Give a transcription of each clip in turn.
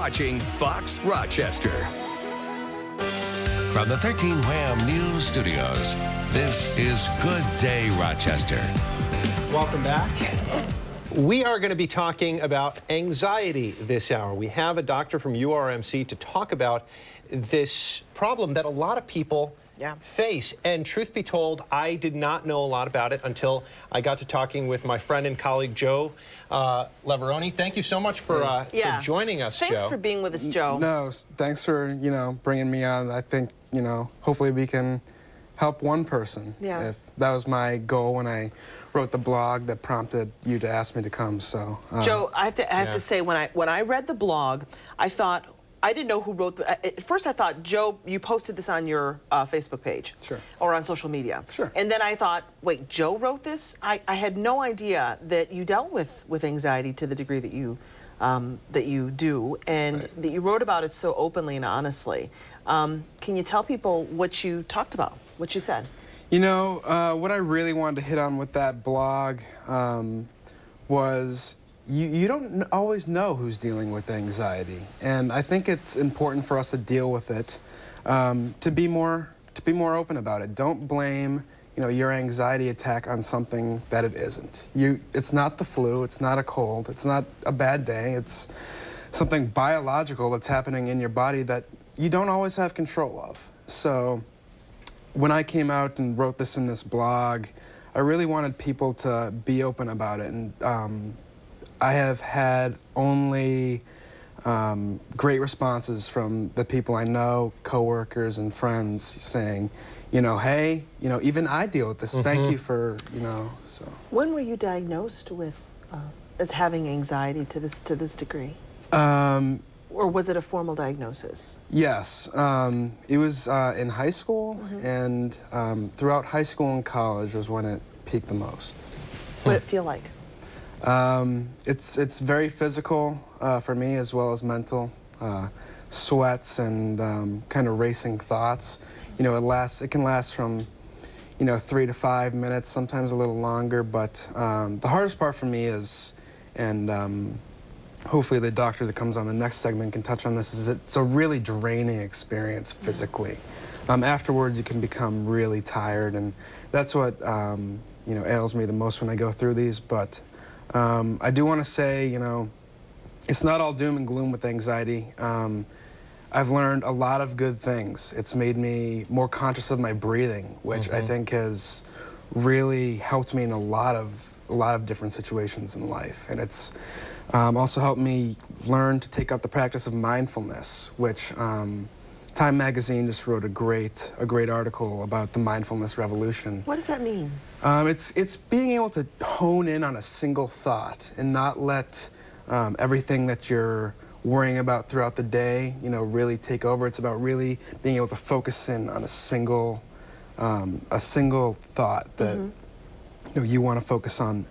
watching Fox Rochester. From the 13 Wham News Studios, this is Good Day Rochester. Welcome back. We are going to be talking about anxiety this hour. We have a doctor from URMC to talk about this problem that a lot of people face. And truth be told, I did not know a lot about it until I got to talking with my friend and colleague, Joe Leveroni. Thank you so much for joining us, Joe. Thanks for being with us, Joe. No, thanks for, bringing me on. I think, hopefully we can help one person. Yeah. If that was my goal when I wrote the blog that prompted you to ask me to come. So, Joe, I have to say, when I read the blog, I thought, I didn't know who wrote the, at first I thought, Joe, you posted this on your Facebook page. Sure. Or on social media. Sure. And then I thought, wait, Joe wrote this? I had no idea that you dealt with anxiety to the degree that you do, and that you wrote about it so openly and honestly. Can you tell people what you talked about, what you said? What I really wanted to hit on with that blog was you don't always know who's dealing with anxiety, and I think it's important for us to deal with it, to be more open about it. Don't blame your anxiety attack on something that it isn't. It's not the flu, it's not a cold, it's not a bad day, it's something biological that's happening in your body that you don't always have control of. So when I came out and wrote this in this blog, I really wanted people to be open about it, and I have had only great responses from the people I know, coworkers and friends, saying, hey, even I deal with this. Thank you for, so. When were you diagnosed with as having anxiety to this degree? Or was it a formal diagnosis? Yes, it was in high school, and throughout high school and college was when it peaked the most. What did it feel like? It's very physical for me, as well as mental. Sweats and kind of racing thoughts. It can last from 3 to 5 minutes, sometimes a little longer. But the hardest part for me is, and hopefully the doctor that comes on the next segment can touch on this, is it's a really draining experience physically. Afterwards, you can become really tired, and that's what ails me the most when I go through these. But I do want to say, it's not all doom and gloom with anxiety. I've learned a lot of good things. It's made me more conscious of my breathing, which I think has really helped me in a lot of different situations in life. And it's also helped me learn to take up the practice of mindfulness, which Time Magazine just wrote a great article about the mindfulness revolution. What does that mean? It's being able to hone in on a single thought and not let everything that you're worrying about throughout the day, really take over. It's about really being able to focus in on a single thought that you want to focus on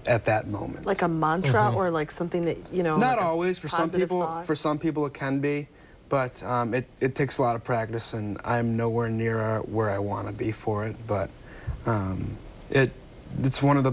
at that moment. Like a mantra, or like something that Not like always. For some people, it can be. But it takes a lot of practice, and I'm nowhere near where I want to be for it. But it's one of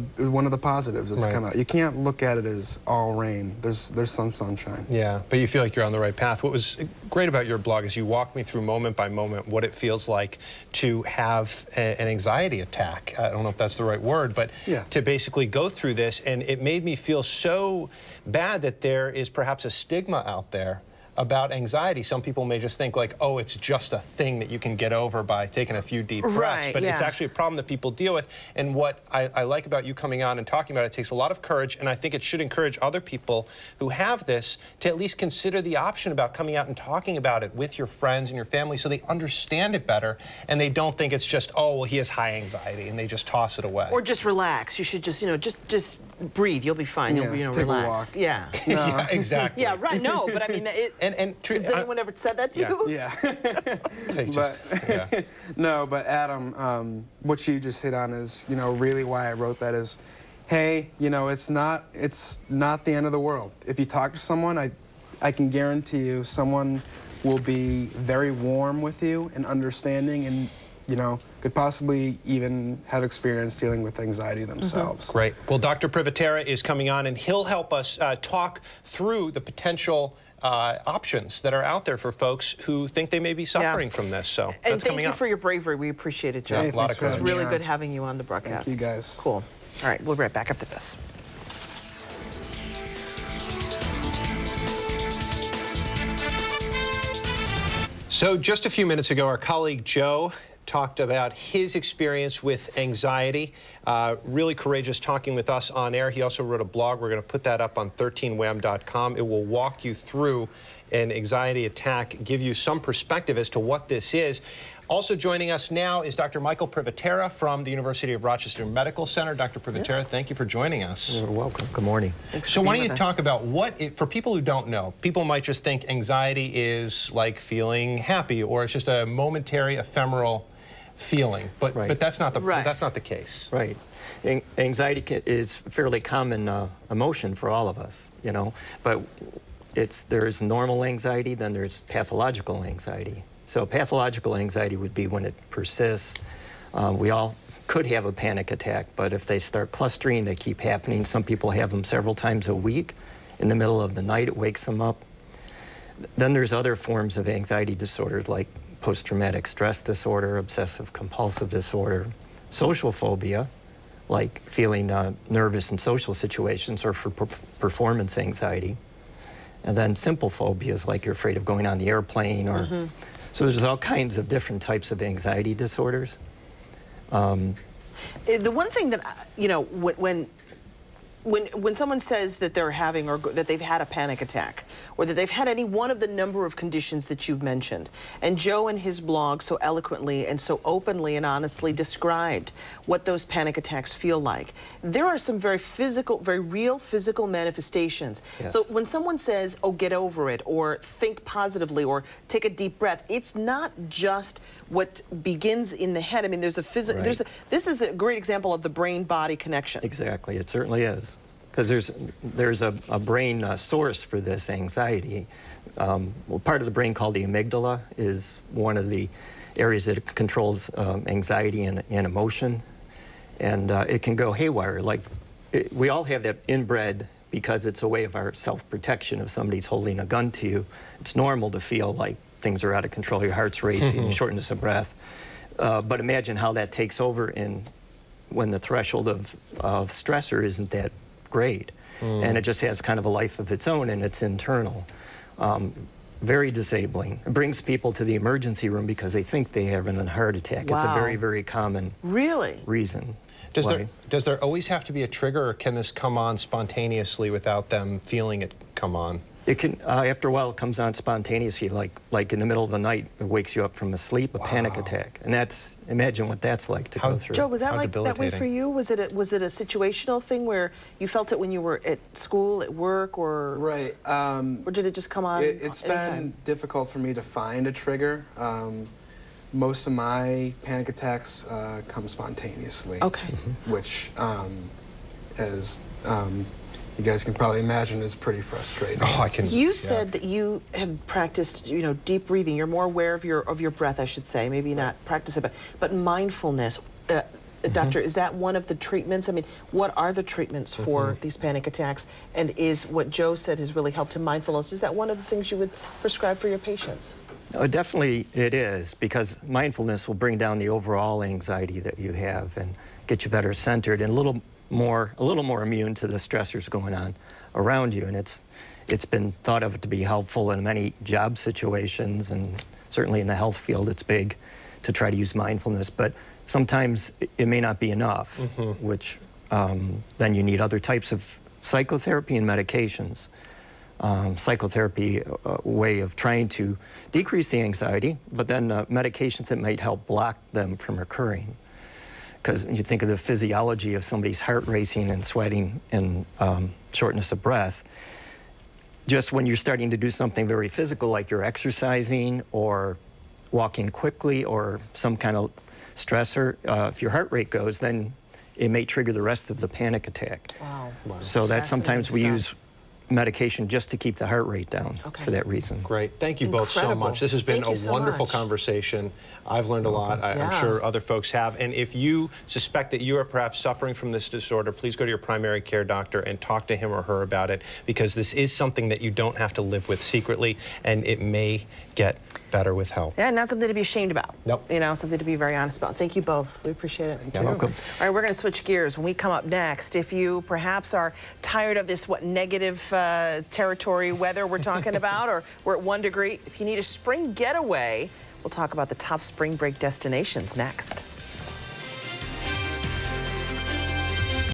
the positives that's come out. You can't look at it as all rain. There's some sunshine. Yeah, but you feel like you're on the right path. What was great about your blog is you walk me through moment by moment what it feels like to have an anxiety attack. I don't know if that's the right word, but to basically go through this, and it made me feel so bad that there is perhaps a stigma out there about anxiety. Some people may just think like, oh, it's just a thing that you can get over by taking a few deep breaths, but it's actually a problem that people deal with. And what I like about you coming on and talking about it, takes a lot of courage, and I think it should encourage other people who have this to at least consider the option about coming out and talking about it with your friends and your family, so they understand it better and they don't think it's just, oh, well, he has high anxiety, and they just toss it away. Or just relax. You should just, just breathe. You'll be fine. You'll take relax. A walk. Yeah. Yeah, exactly. Yeah, right. No, but I mean, has anyone ever said that to you? Yeah. No, but Adam, what you just hit on is, really why I wrote that is, hey, it's not the end of the world. If you talk to someone, I can guarantee you someone will be very warm with you and understanding, and you know, could possibly even have experience dealing with anxiety themselves. Great. Well, Dr. Privatera is coming on, and he'll help us talk through the potential options that are out there for folks who think they may be suffering from this. So and that's coming thank you up. for your bravery. We appreciate it, Joe. Hey, a lot of thanks for courage. It's having me really on. good having you on the broadcast. Thank you, guys. Cool. All right, we'll be right back after this. So just a few minutes ago, our colleague Joe talked about his experience with anxiety. Really courageous talking with us on air. He also wrote a blog. We're going to put that up on 13wham.com. It will walk you through an anxiety attack, give you some perspective as to what this is. Also joining us now is Dr. Michael Privatera from the University of Rochester Medical Center. Dr. Privatera, thank you for joining us. You're welcome. Good morning. So why don't you talk about for people who don't know, people might just think anxiety is like feeling happy, or it's just a momentary, ephemeral feeling, but that's not the that's not the case. Right. Anxiety is a fairly common emotion for all of us, you know, but there's normal anxiety, then there's pathological anxiety. So pathological anxiety would be when it persists. We all could have a panic attack, but if they start clustering, they keep happening. Some people have them several times a week. In the middle of the night, it wakes them up. Then there's other forms of anxiety disorders like post-traumatic stress disorder, obsessive-compulsive disorder, social phobia, like feeling nervous in social situations, or for performance anxiety. And then simple phobias, like you're afraid of going on the airplane, or so there's all kinds of different types of anxiety disorders. The one thing that, you know, when someone says that they're having, or that they've had a panic attack, or that they've had any one of the number of conditions that you've mentioned, and Joe in his blog so eloquently and so openly and honestly described what those panic attacks feel like, there are some very physical, very real physical manifestations. Yes. So when someone says, oh, get over it, or think positively, or take a deep breath, it's not just what begins in the head. I mean, there's a physical, this is a great example of the brain-body connection. Exactly, it certainly is. Because there's a brain source for this anxiety. Well, part of the brain called the amygdala is one of the areas that controls anxiety and emotion. And it can go haywire. Like, we all have that inbred because it's a way of our self-protection. If somebody's holding a gun to you, it's normal to feel like things are out of control, your heart's racing, shortness of breath. But imagine how that takes over when the threshold of stressor isn't that great, and it just has kind of a life of its own, and it's internal. Very disabling. It brings people to the emergency room because they think they have a heart attack. Wow. It's a very, very common reason. Does there always have to be a trigger, or can this come on spontaneously without them feeling it come on? It can, after a while, it comes on spontaneously, like in the middle of the night, it wakes you up from a sleep, a panic attack. And imagine what that's like to go through. Joe, was that like that way for you? Was it a situational thing where you felt it when you were at school, at work, or Right. or did it just come on? It's been difficult for me to find a trigger. Most of my panic attacks come spontaneously. Okay. Which, as you guys can probably imagine, is pretty frustrating. Oh, I can. You said that you have practiced, you know, deep breathing. You're more aware of your breath, I should say. Maybe not practice it, but mindfulness. Doctor, is that one of the treatments? I mean, what are the treatments for these panic attacks? And is what Joe said has really helped him, mindfulness, is that one of the things you would prescribe for your patients? Definitely it is, because mindfulness will bring down the overall anxiety that you have and get you better centered and a little more immune to the stressors going on around you. And it's been thought of to be helpful in many job situations, and certainly in the health field it's big to try to use mindfulness. But sometimes it may not be enough, which then you need other types of psychotherapy and medications. Psychotherapy, a way of trying to decrease the anxiety, but then medications that might help block them from occurring. Because you think of the physiology of somebody's heart racing and sweating and shortness of breath. Just when you're starting to do something very physical, like you're exercising or walking quickly or some kind of stressor, if your heart rate goes, then it may trigger the rest of the panic attack. Wow. So that sometimes we use medication just to keep the heart rate down for that reason. Great. Thank you both so Incredible. much. This has been Thank you a so wonderful much. conversation. I've learned a lot. I'm sure other folks have. And if you suspect that you are perhaps suffering from this disorder, please go to your primary care doctor and talk to him or her about it, because this is something that you don't have to live with secretly, and it may get better with help. Yeah, not something to be ashamed about. Nope. You know, something to be very honest about. Thank you both. We appreciate it. You're welcome. All right, we're going to switch gears. When we come up next, if you perhaps are tired of this, negative territory weather we're talking about, or we're at 1 degree, if you need a spring getaway, we'll talk about the top spring break destinations next.